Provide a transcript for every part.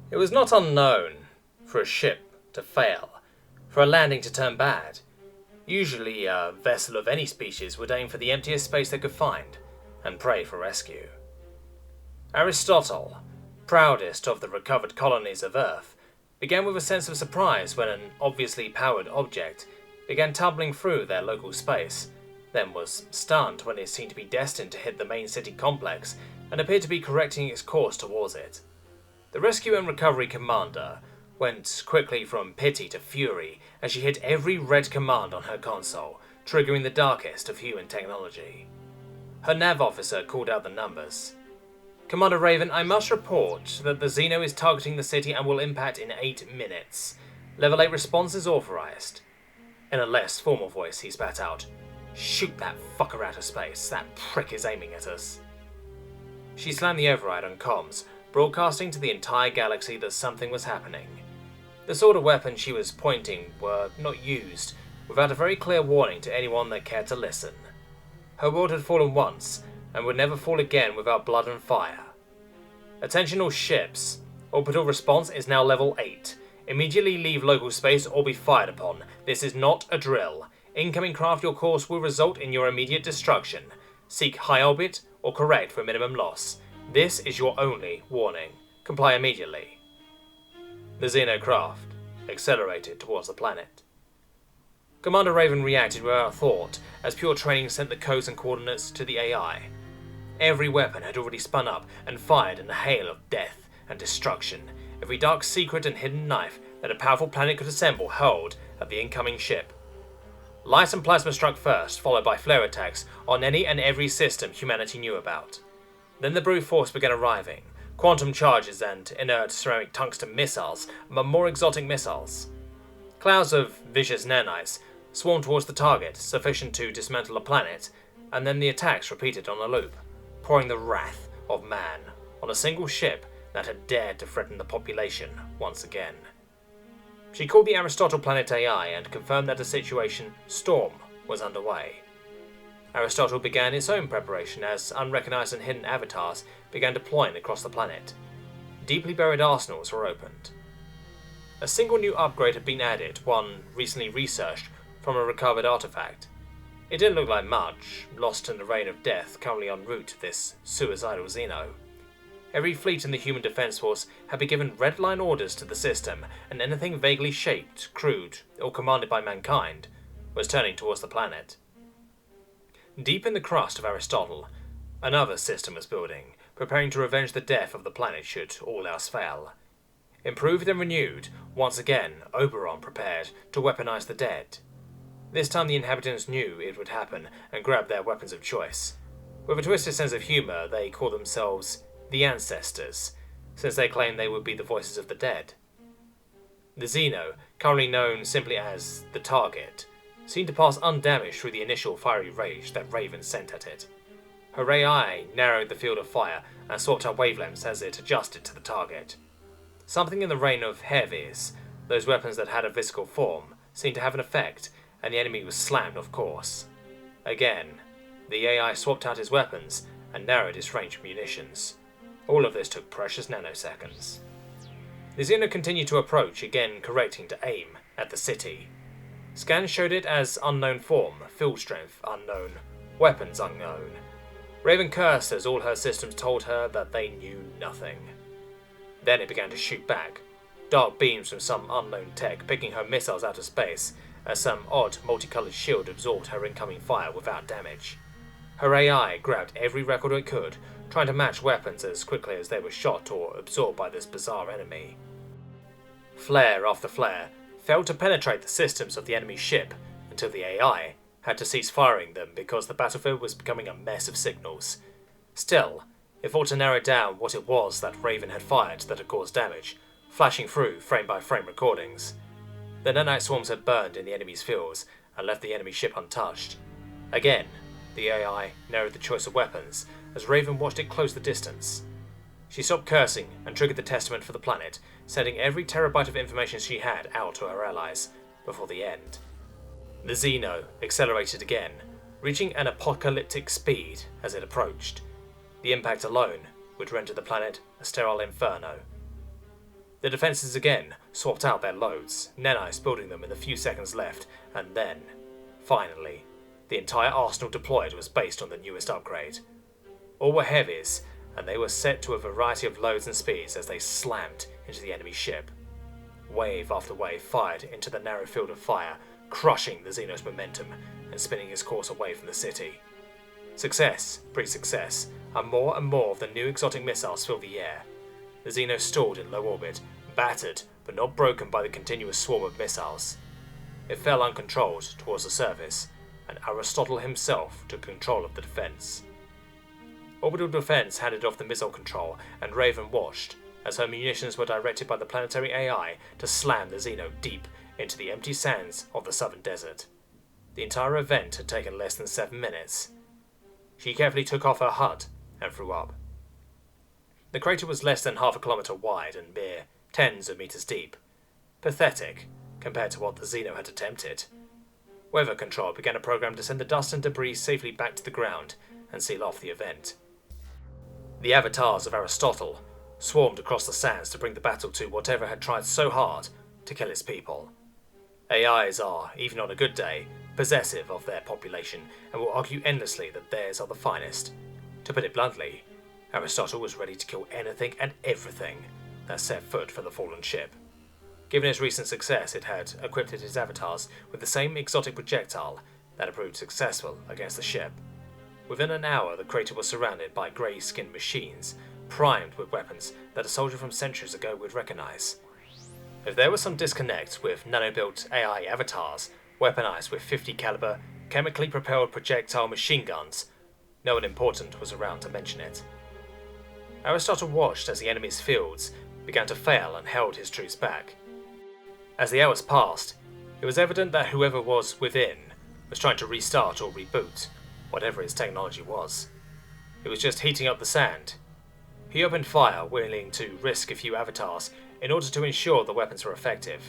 It was not unknown for a ship to fail, for a landing to turn bad. Usually a vessel of any species would aim for the emptiest space they could find, and pray for rescue. Aristotle, proudest of the recovered colonies of Earth, began with a sense of surprise when an obviously powered object began tumbling through their local space, then was stunned when it seemed to be destined to hit the main city complex and appeared to be correcting its course towards it. The Rescue and Recovery Commander went quickly from pity to fury as she hit every red command on her console, triggering the darkest of human technology. Her nav officer called out the numbers. "Commander Raven, I must report that the Xeno is targeting the city and will impact in 8 minutes. Level 8 response is authorized." In a less formal voice, he spat out, "Shoot that fucker out of space. That prick is aiming at us." She slammed the override on comms, broadcasting to the entire galaxy that something was happening. The sort of weapons she was pointing were not used, without a very clear warning to anyone that cared to listen. Her world had fallen once, and would never fall again without blood and fire. "Attention all ships. Orbital response is now level 8. Immediately leave local space or be fired upon. This is not a drill. Incoming craft your course will result in your immediate destruction. Seek high orbit or correct for minimum loss. This is your only warning. Comply immediately." The Xenocraft accelerated towards the planet. Commander Raven reacted without thought as pure training sent the codes and coordinates to the AI. Every weapon had already spun up and fired in a hail of death and destruction, every dark secret and hidden knife that a powerful planet could assemble hurled at the incoming ship. Light and plasma struck first, followed by flare attacks on any and every system humanity knew about. Then the brute force began arriving, quantum charges and inert ceramic tungsten missiles, but more exotic missiles. Clouds of vicious nanites swarmed towards the target, sufficient to dismantle a planet, and then the attacks repeated on a loop, pouring the wrath of man on a single ship that had dared to threaten the population once again. She called the Aristotle Planet AI and confirmed that a situation storm was underway. Aristotle began its own preparation as unrecognized and hidden avatars began deploying across the planet. Deeply buried arsenals were opened. A single new upgrade had been added, one recently researched from a recovered artifact. It didn't look like much, lost in the rain of death currently en route to this suicidal Xeno. Every fleet in the human defense force had been given red line orders to the system, and anything vaguely shaped, crewed, or commanded by mankind was turning towards the planet. Deep in the crust of Aristotle, another system was building, preparing to revenge the death of the planet should all else fail. Improved and renewed, once again Oberon prepared to weaponize the dead. This time the inhabitants knew it would happen and grabbed their weapons of choice. With a twisted sense of humour, they called themselves the Ancestors, since they claimed they would be the voices of the dead. The Xeno, currently known simply as the Target, seemed to pass undamaged through the initial fiery rage that Raven sent at it. Her AI narrowed the field of fire and swapped out wavelengths as it adjusted to the target. Something in the reign of heavies, those weapons that had a physical form, seemed to have an effect, and the enemy was slammed off course. Again, the AI swapped out his weapons and narrowed its range of munitions. All of this took precious nanoseconds. The Xeno continued to approach, again correcting to aim at the city. Scans showed it as unknown form, field strength unknown, weapons unknown. Raven cursed as all her systems told her that they knew nothing. Then it began to shoot back, dark beams from some unknown tech picking her missiles out of space as some odd multicolored shield absorbed her incoming fire without damage. Her AI grabbed every record it could, trying to match weapons as quickly as they were shot or absorbed by this bizarre enemy. Flare after flare failed to penetrate the systems of the enemy ship until the AI had to cease firing them because the battlefield was becoming a mess of signals. Still, it fought to narrow down what it was that Raven had fired that had caused damage, flashing through frame-by-frame recordings. The nanite swarms had burned in the enemy's fields and left the enemy ship untouched. Again, the AI narrowed the choice of weapons as Raven watched it close the distance. She stopped cursing and triggered the testament for the planet, sending every terabyte of information she had out to her allies before the end. The Xeno accelerated again, reaching an apocalyptic speed as it approached. The impact alone would render the planet a sterile inferno. The defences again swapped out their loads, nanites building them in the few seconds left, and then, finally, the entire arsenal deployed was based on the newest upgrade. All were heavies, and they were set to a variety of loads and speeds as they slammed into the enemy ship. Wave after wave fired into the narrow field of fire, crushing the Xeno's momentum and spinning his course away from the city. Success breeds success, and more of the new exotic missiles filled the air. The Xeno stalled in low orbit, battered but not broken by the continuous swarm of missiles. It fell uncontrolled towards the surface, and Aristotle himself took control of the defense. Orbital Defense handed off the missile control, and Raven watched as her munitions were directed by the planetary AI to slam the Xeno deep into the empty sands of the southern desert. The entire event had taken less than 7 minutes. She carefully took off her HUD and threw up. The crater was less than half a kilometre wide and mere tens of metres deep. Pathetic compared to what the Xeno had attempted. Weather Control began a program to send the dust and debris safely back to the ground and seal off the event. The avatars of Aristotle swarmed across the sands to bring the battle to whatever had tried so hard to kill its people. AIs are, even on a good day, possessive of their population and will argue endlessly that theirs are the finest. To put it bluntly, Aristotle was ready to kill anything and everything that set foot for the fallen ship. Given its recent success, it had equipped its avatars with the same exotic projectile that had proved successful against the ship. Within an hour, the crater was surrounded by grey-skinned machines, primed with weapons that a soldier from centuries ago would recognise. If there was some disconnect with nano-built AI avatars, weaponized with 50 caliber, chemically propelled projectile machine guns, no one important was around to mention it. Aristotle watched as the enemy's fields began to fail and held his troops back. As the hours passed, it was evident that whoever was within was trying to restart or reboot whatever his technology was. It was just heating up the sand. He opened fire, willing to risk a few avatars in order to ensure the weapons were effective.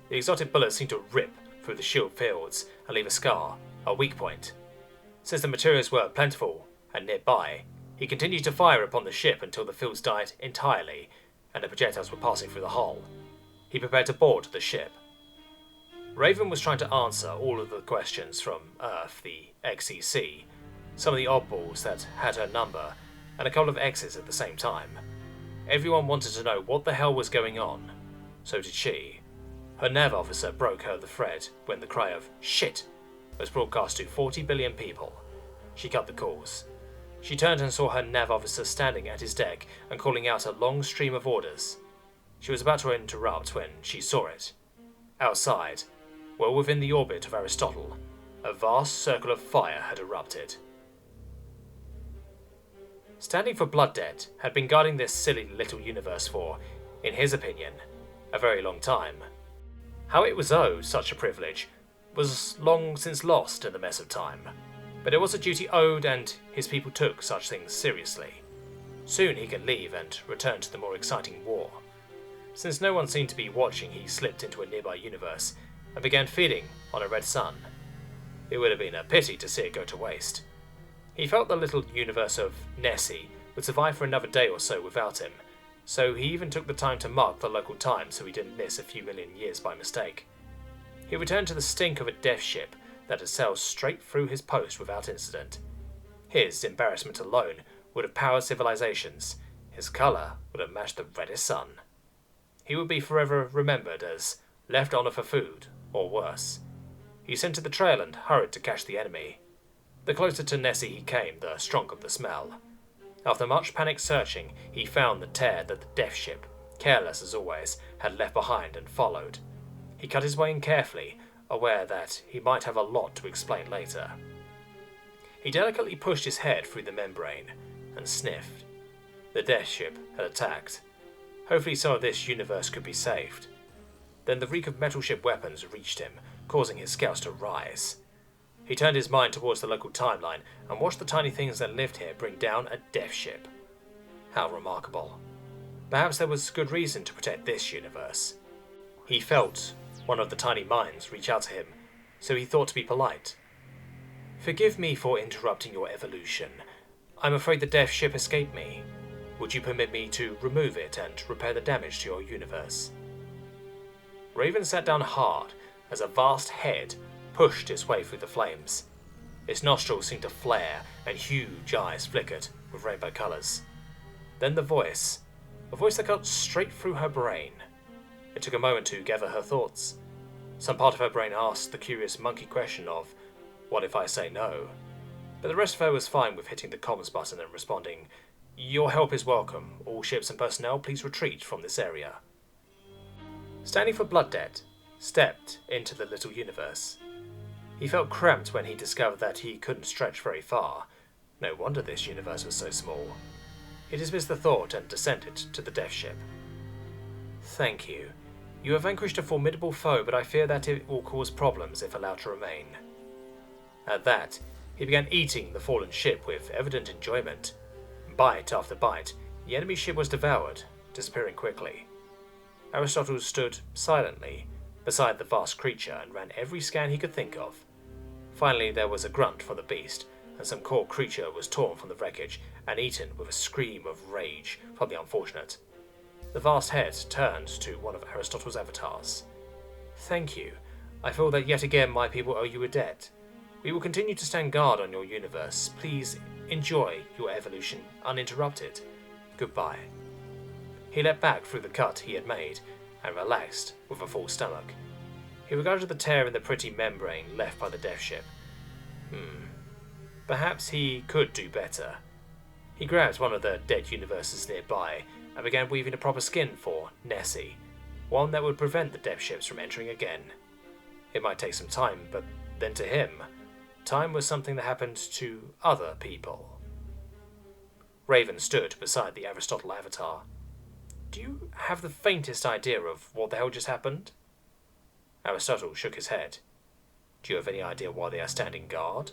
The exotic bullets seemed to rip through the shield fields and leave a scar, a weak point. Since the materials were plentiful and nearby, he continued to fire upon the ship until the fields died entirely and the projectiles were passing through the hull. He prepared to board the ship. Raven was trying to answer all of the questions from Earth, the XEC, some of the oddballs that had her number, and a couple of X's at the same time. Everyone wanted to know what the hell was going on. So did she. Her nav officer broke her the thread when the cry of "shit" was broadcast to 40 billion people. She cut the calls. She turned and saw her nav officer standing at his deck and calling out a long stream of orders. She was about to interrupt when she saw it. Outside, well within the orbit of Aristotle, a vast circle of fire had erupted. Standing for Blood Debt had been guarding this silly little universe for, in his opinion, a very long time. How it was owed such a privilege was long since lost in the mess of time, but it was a duty owed and his people took such things seriously. Soon he could leave and return to the more exciting war. Since no one seemed to be watching, he slipped into a nearby universe and began feeding on a red sun. It would have been a pity to see it go to waste. He felt the little universe of Nessie would survive for another day or so without him, so he even took the time to mark the local time so he didn't miss a few million years by mistake. He returned to the stink of a death ship that had sailed straight through his post without incident. His embarrassment alone would have powered civilizations. His colour would have matched the reddest sun. He would be forever remembered as left on for food, or worse. He scented the trail and hurried to catch the enemy. The closer to Nessie he came, the stronger the smell. After much panicked searching, he found the tear that the death ship, careless as always, had left behind and followed. He cut his way in carefully, aware that he might have a lot to explain later. He delicately pushed his head through the membrane and sniffed. The death ship had attacked. Hopefully some of this universe could be saved. Then the reek of metal ship weapons reached him, causing his scales to rise. He turned his mind towards the local timeline and watched the tiny things that lived here bring down a death ship. How remarkable. Perhaps there was good reason to protect this universe. He felt one of the tiny minds reach out to him, so he thought to be polite. "Forgive me for interrupting your evolution. I'm afraid the death ship escaped me. Would you permit me to remove it and repair the damage to your universe? Raven sat down hard as a vast head pushed its way through the flames. Its nostrils seemed to flare and huge eyes flickered with rainbow colours. Then the voice, a voice that cut straight through her brain. It took a moment to gather her thoughts. Some part of her brain asked the curious monkey question of, what if I say no? But the rest of her was fine with hitting the comms button and responding, your help is welcome. All ships and personnel, please retreat from this area. Standing for Blood Debt stepped into the little universe. He felt cramped when he discovered that he couldn't stretch very far. No wonder this universe was so small. He dismissed the thought and descended to the death ship. Thank you. You have vanquished a formidable foe, but I fear that it will cause problems if allowed to remain. At that, he began eating the fallen ship with evident enjoyment. Bite after bite, the enemy ship was devoured, disappearing quickly. Aristotle stood silently beside the vast creature and ran every scan he could think of. Finally, there was a grunt from the beast, and some core creature was torn from the wreckage and eaten with a scream of rage from the unfortunate. The vast head turned to one of Aristotle's avatars. Thank you. I feel that yet again my people owe you a debt. We will continue to stand guard on your universe. Please enjoy your evolution uninterrupted. Goodbye. He leapt back through the cut he had made and relaxed with a full stomach. He regarded the tear in the pretty membrane left by the death ship. Perhaps he could do better. He grabbed one of the dead universes nearby and began weaving a proper skin for Nessie, one that would prevent the death ships from entering again. It might take some time, but then to him, time was something that happened to other people. Raven stood beside the Aristotle avatar. Do you have the faintest idea of what the hell just happened? Aristotle shook his head. Do you have any idea why they are standing guard?